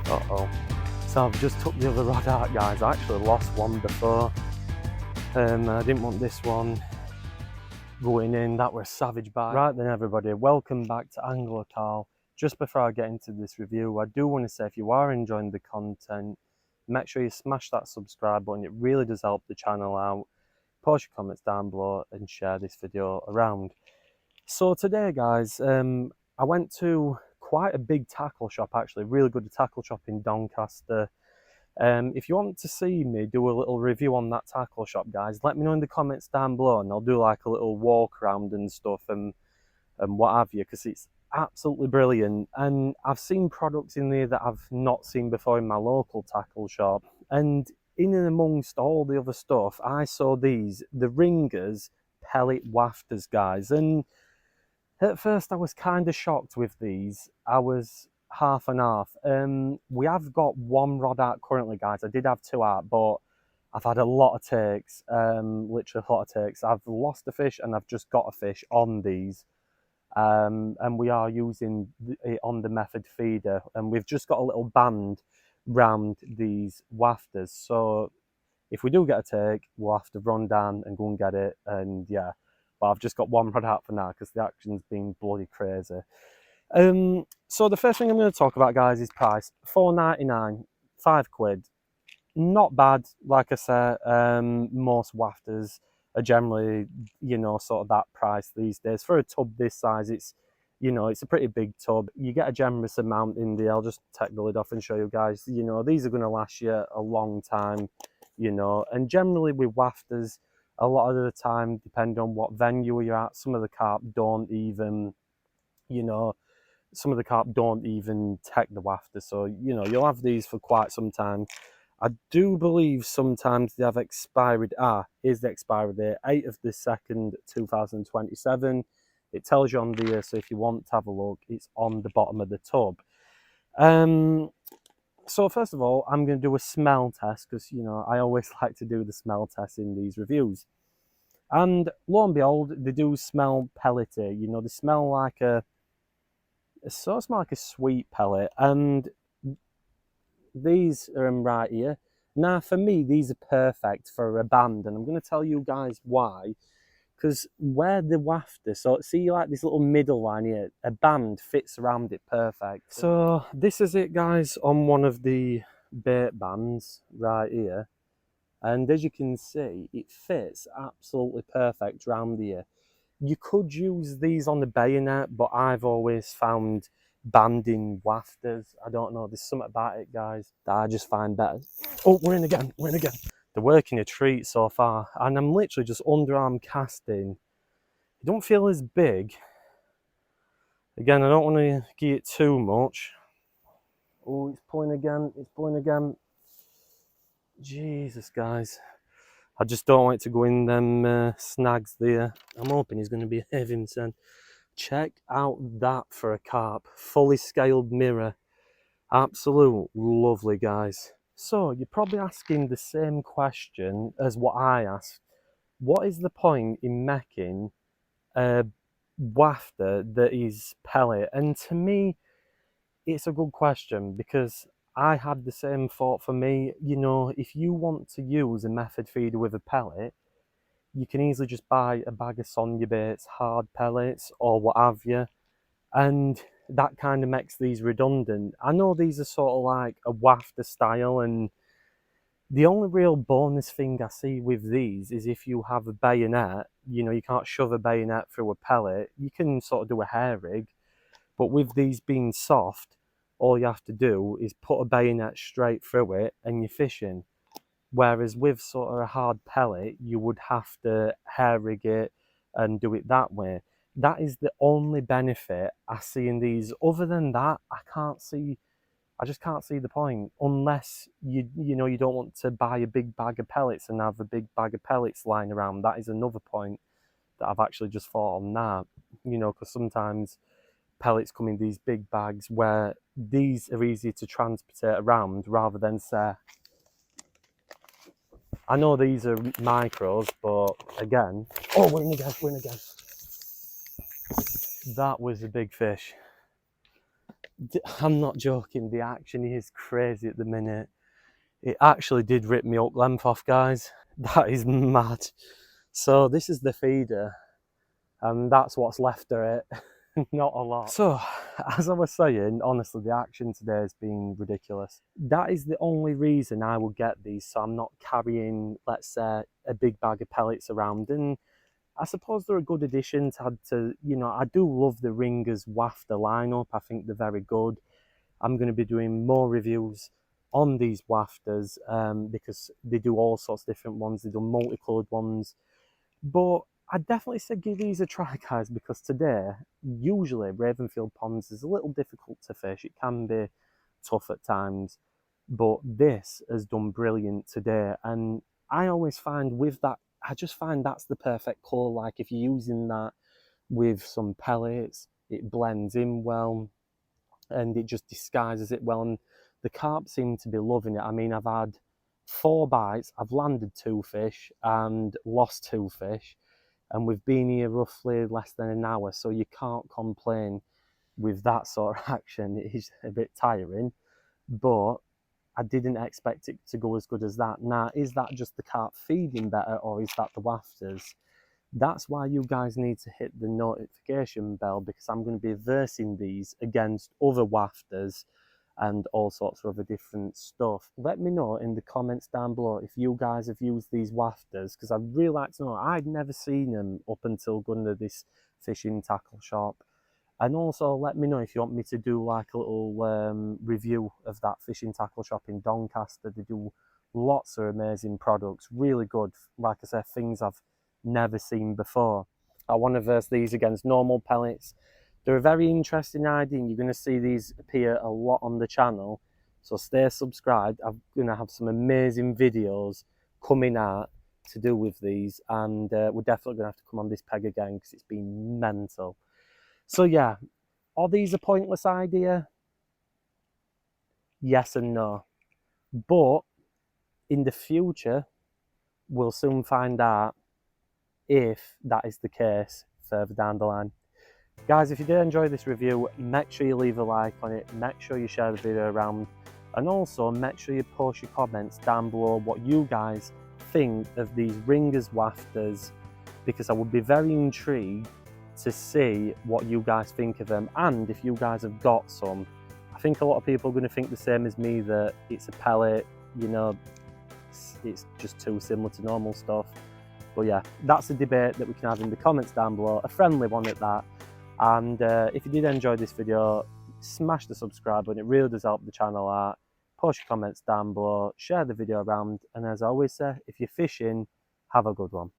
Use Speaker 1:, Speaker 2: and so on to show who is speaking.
Speaker 1: Uh-oh. So I've just took the other rod out, guys. I actually lost one before. I didn't want this one going in. That was a savage bite. Right then, everybody, welcome back to Angler Carl. Just before I get into this review, I do want to say if you are enjoying the content, make sure you smash that subscribe button. It really does help the channel out. Post your comments down below and share this video around. So today, guys, I went to quite a big tackle shop, actually, really good tackle shop in Doncaster. If you want to see me do a little review on that tackle shop, guys, let me know in the comments down below, and I'll do like a little walk around and stuff and what have you, because it's absolutely brilliant. And I've seen products in there that I've not seen before in my local tackle shop, and in and amongst all the other stuff, I saw these, the Ringers Pellet Wafters, guys. And at first I was kind of shocked with these. I was half and half. We have got one rod out currently, guys. I did have two out, but I've had a lot of takes, literally a lot of takes. I've lost a fish and I've just got a fish on these. And we are using it on the method feeder, and we've just got a little band round these wafters, so if we do get a take, we'll have to run down and go and get it. And yeah, but I've just got one rod out for now because the action's been bloody crazy. So the first thing I'm going to talk about, guys, is price. £4.99, £5. Not bad. Like I said, most wafters are generally, you know, sort of that price these days. For a tub this size, it's, you know, it's a pretty big tub. You get a generous amount in there. I'll just take the lid off and show you guys. You know, these are going to last you a long time, you know. And generally with wafters, a lot of the time, depending on what venue you're at, some of the carp don't even, you know, some of the carp don't even take the wafter. So, you know, you'll have these for quite some time. I do believe sometimes they have expired. Here's the expiry date, 8th of the 2nd, 2027. It tells you on the, so if you want to have a look, it's on the bottom of the tub. So first of all, I'm going to do a smell test because, you know, I always like to do the smell test in these reviews. And lo and behold, they do smell pellety. You know, they smell like a sort of smell like a sweet pellet. And these are right here. Now, for me, these are perfect for a band, and I'm going to tell you guys why. Because where the wafter, so see like this little middle line here, a band fits around it perfect. So this is it, guys, on one of the bait bands right here. And as you can see, it fits absolutely perfect around here. You could use these on the bayonet, but I've always found banding wafters, I don't know, there's something about it, guys, that I just find better. Oh, we're in again, we're in again. They're working a treat so far, and I'm literally just underarm casting. It don't feel as big. Again, I don't want to give it too much. Oh, it's pulling again, it's pulling again. Jesus, guys. I just don't want it to go in them snags there. I'm hoping he's going to behave himself. Check out that for a carp. Fully scaled mirror. Absolute lovely, guys. So you're probably asking the same question as what I asked. What is the point in making a wafter that is pellet? And to me, it's a good question, because I had the same thought for me. You know, if you want to use a method feeder with a pellet, you can easily just buy a bag of Sonia baits, hard pellets, or what have you, and that kind of makes these redundant. I know these are sort of like a wafter style, and the only real bonus thing I see with these is if you have a bayonet, you know, you can't shove a bayonet through a pellet. You can sort of do a hair rig, but with these being soft, all you have to do is put a bayonet straight through it and you're fishing. Whereas with sort of a hard pellet, you would have to hair rig it and do it that way. That is the only benefit I see in these. Other than that, I just can't see the point, unless you know, you don't want to buy a big bag of pellets and have a big bag of pellets lying around. That is another point that I've actually just thought on that, you know, because sometimes pellets come in these big bags where these are easy to transport around rather than, say, I know these are micros, but again, oh, we're in again, we're in again. That was a big fish. I'm not joking, the action is crazy at the minute. It actually did rip me up length off, guys. That is mad. So this is the feeder, and that's what's left of it. Not a lot. So, as I was saying, honestly, the action today has been ridiculous. That is the only reason I will get these, so I'm not carrying, let's say, a big bag of pellets around. And I suppose they're a good addition to add to, you know, I do love the Ringers Wafter lineup. I think they're very good. I'm going to be doing more reviews on these Wafters because they do all sorts of different ones. They do multicoloured ones. But I'd definitely say give these a try, guys, because today, usually Ravenfield Ponds is a little difficult to fish. It can be tough at times, but this has done brilliant today. And I always find with that, I just find that's the perfect colour. Like if you're using that with some pellets, it blends in well and it just disguises it well. And the carp seem to be loving it. I mean, I've had 4 bites, I've landed 2 fish and lost 2 fish, and we've been here roughly less than an hour, so you can't complain with that sort of action. It is a bit tiring, but I didn't expect it to go as good as that. Now, is that just the carp feeding better, or is that the Wafters? That's why you guys need to hit the notification bell, because I'm going to be versing these against other Wafters and all sorts of other different stuff. Let me know in the comments down below if you guys have used these Wafters, because I'd really like to know. I'd never seen them up until going to this fishing tackle shop. And also let me know if you want me to do like a little review of that fishing tackle shop in Doncaster. They do lots of amazing products, really good. Like I said, things I've never seen before. I want to verse these against normal pellets. They're a very interesting idea, and you're going to see these appear a lot on the channel. So stay subscribed. I'm going to have some amazing videos coming out to do with these, and we're definitely going to have to come on this peg again because it's been mental. So yeah, are these a pointless idea? Yes and no. But in the future, we'll soon find out if that is the case further down the line. Guys, if you did enjoy this review, make sure you leave a like on it, make sure you share the video around, and also make sure you post your comments down below what you guys think of these Ringers Wafters, because I would be very intrigued to see what you guys think of them, and if you guys have got some. I think a lot of people are going to think the same as me, that it's a pellet, you know, it's just too similar to normal stuff. But yeah, that's a debate that we can have in the comments down below, a friendly one at that. And if you did enjoy this video, smash the subscribe button, it really does help the channel out. Post your comments down below, share the video around, and as I always say, if you're fishing, have a good one.